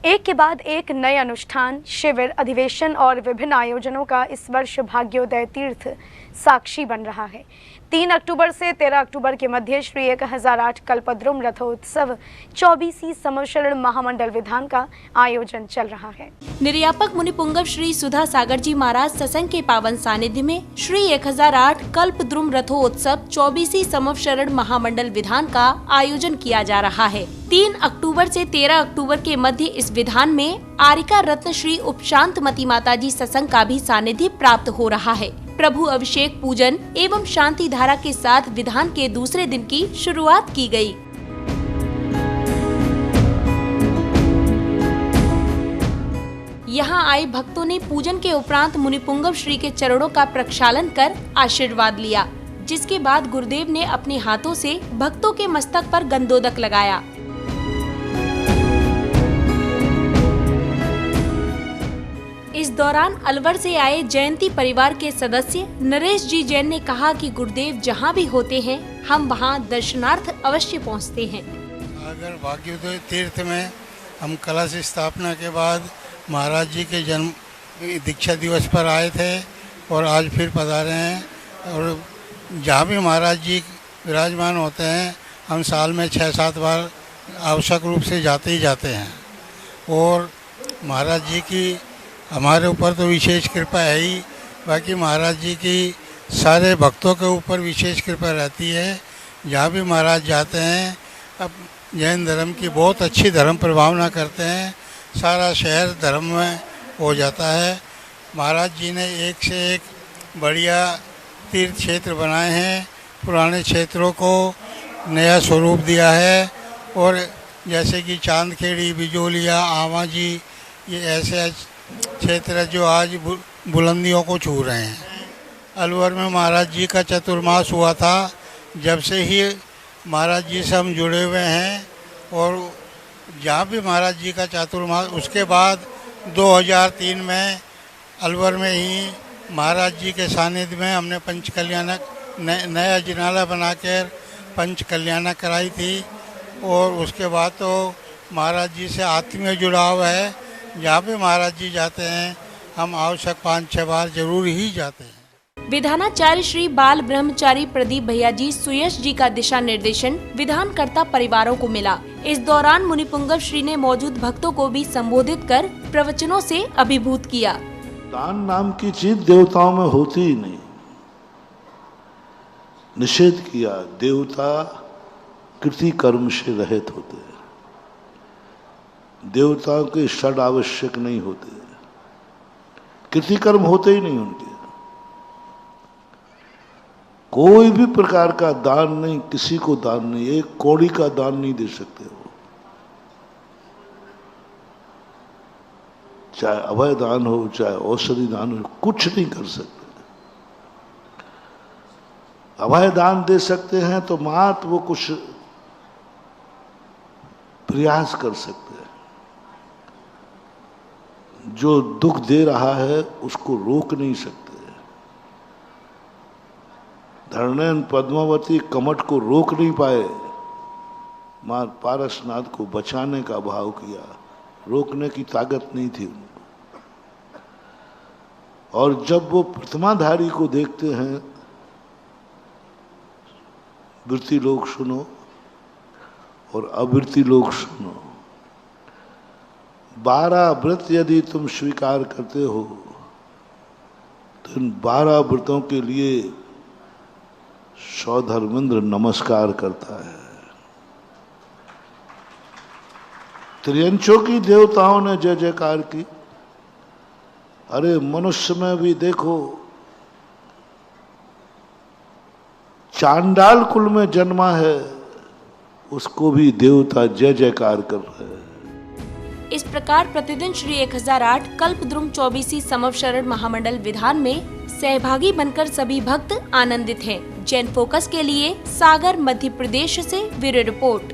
एक के बाद एक नए अनुष्ठान, शिविर, अधिवेशन और विभिन्न आयोजनों का इस वर्ष भाग्योदय तीर्थ साक्षी बन रहा है। 3 अक्टूबर से 13 अक्टूबर के मध्य श्री 1008 कल्पद्रुम रथोत्सव 24वीं संवत्सरण महामंडल विधान का आयोजन चल रहा है। निर्यापक मुनिपुंगव श्री सुधा सागर जी महाराज सत्संग के पावन सानिध्य में श्री 1008 कल्पद्रुम रथोत्सव 24वीं संवत्सरण महामंडल विधान का आयोजन किया जा रहा है। 3 अक्टूबर से 13 अक्टूबर के मध्य इस विधान में आरिका रत्न श्री उपशांतमती माता जी सत्संग का भी सानिध्य प्राप्त हो रहा है। प्रभु अभिषेक पूजन एवं शांति धारा के साथ विधान के दूसरे दिन की शुरुआत की गई। यहाँ आए भक्तों ने पूजन के उपरांत मुनिपुंगव श्री के चरणों का प्रक्षालन कर आशीर्वाद लिया, जिसके बाद गुरुदेव ने अपने हाथों से भक्तों के मस्तक पर गंधोदक लगाया। इस दौरान अलवर से आए जयंती परिवार के सदस्य नरेश जी जैन ने कहा कि गुरुदेव जहाँ भी होते हैं हम वहाँ दर्शनार्थ अवश्य पहुँचते हैं। अगर भाग्योदय तीर्थ में हम कलश स्थापना के बाद महाराज जी के जन्म दीक्षा दिवस पर आए थे और आज फिर पधारे हैं। और जहाँ भी महाराज जी विराजमान होते हैं हम साल में 6-7 बार आवश्यक रूप से जाते ही जाते हैं। और महाराज जी की हमारे ऊपर तो विशेष कृपा है ही, बाकी महाराज जी की सारे भक्तों के ऊपर विशेष कृपा रहती है। जहाँ भी महाराज जाते हैं अब जैन धर्म की बहुत अच्छी धर्म प्रभावना करते हैं, सारा शहर धर्म में हो जाता है। महाराज जी ने एक से एक बढ़िया तीर्थ क्षेत्र बनाए हैं, पुराने क्षेत्रों को नया स्वरूप दिया है। और जैसे कि चांदखेड़ी, बिजोलिया, आवाजी, ये ऐसे क्षेत्र जो आज बुलंदियों को छू रहे हैं। अलवर में महाराज जी का चतुर्मास हुआ था, जब से ही महाराज जी से हम जुड़े हुए हैं। और जहाँ भी महाराज जी का चातुर्मास, उसके बाद 2003 में अलवर में ही महाराज जी के सानिध्य में हमने पंच कल्याणक नया जिनाला बनाकर पंच कल्याणक कराई थी। और उसके बाद तो महाराज जी से आत्मीय जुड़ाव है। जहाँ भी महाराज जी जाते हैं हम आवश्यक 5-6 बार जरूर ही जाते हैं। विधानाचार्य श्री बाल ब्रह्मचारी प्रदीप भैया जी सुयश जी का दिशा निर्देशन विधानकर्ता परिवारों को मिला। इस दौरान मुनिपुंगव श्री ने मौजूद भक्तों को भी संबोधित कर प्रवचनों से अभिभूत किया। दान नाम की चीज देवताओं में होती ही नहीं, निषेध किया। देवता कृति कर्म से रहित होते हैं, देवताओं के षड आवश्यक नहीं होते, कृति कर्म होते ही नहीं उनके। कोई भी प्रकार का दान नहीं, किसी को दान नहीं, एक कौड़ी का दान नहीं दे सकते वो। चाहे अभय दान हो, चाहे औषधि दान हो, कुछ नहीं कर सकते। अभय दान दे सकते हैं तो मात्र वो कुछ प्रयास कर सकते हैं। जो दुख दे रहा है उसको रोक नहीं सकते। धरणेन पद्मावती कमठ को रोक नहीं पाए, मां पारसनाथ को बचाने का भाव किया, रोकने की ताकत नहीं थी उनको। और जब वो प्रतिमाधारी को देखते हैं, वृत्ति लोग सुनो और अवृत्ति लोग सुनो, 12 व्रत यदि तुम स्वीकार करते हो तो इन 12 व्रतों के लिए 100 धर्मेंद्र नमस्कार करता है। त्रियंचों की देवताओं ने जय जयकार की। अरे मनुष्य में भी देखो, चांडाल कुल में जन्मा है, उसको भी देवता जय जयकार कर रहे हैं। इस प्रकार प्रतिदिन श्री 1008 कल्पद्रुम 24वीं संवत्सरण महामंडल विधान में सहभागी बनकर सभी भक्त आनंदित हैं। जैन फोकस के लिए सागर, मध्य प्रदेश से ब्यूरो रिपोर्ट।